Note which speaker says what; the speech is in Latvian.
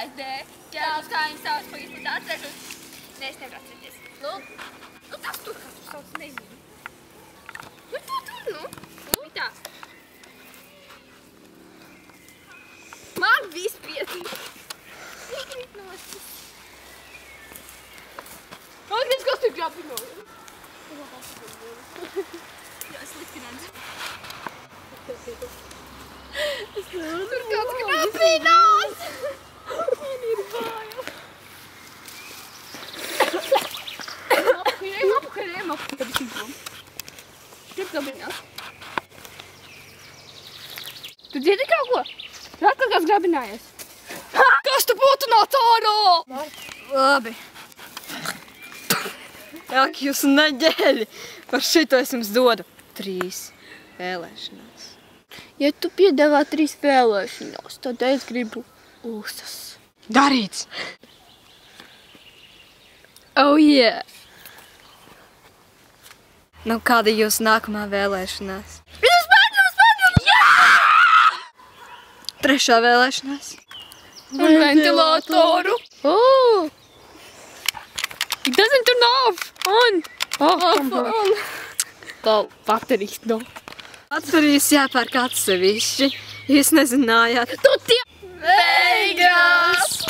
Speaker 1: Nē, ķēlis kā viņi savas pagismīt atceršos. Nē, es nevaru atcerēties. Nu, tas tur, kā tu sauc, nezinu. Nu, tur, nu. Tā. Man viss pietiek. Pietiek nostis. Agnes, kas tu grabinoji? Jā, slikti redzu. Tur kāds grabinās! Man ir bail. Apkarējam. Tad es izvom. Tur grabinās. Tu dzirdi kaut ko? Tur atkal kāds grabinājies. Kas tu būtu no tāro?
Speaker 2: Labi. Ak, jūs neģēļi. Par šito es jums dodu 3 vēlēšanās.
Speaker 1: Ja tu piedāvā 3 vēlēšanās, tad es gribu ūsas.
Speaker 2: Darīts!
Speaker 1: Oh, yeah!
Speaker 2: Nu, kāda ir jūsu nākamā vēlēšanās?
Speaker 1: Jā!
Speaker 2: 3. vēlēšanās.
Speaker 1: Un ventilatoru. Oh! It doesn't turn off! On! Off! Tal baterijas no.
Speaker 2: Atcerīs jāpērk atsevišķi. Jūs nezinājāt.
Speaker 1: Tu tie... Beigas!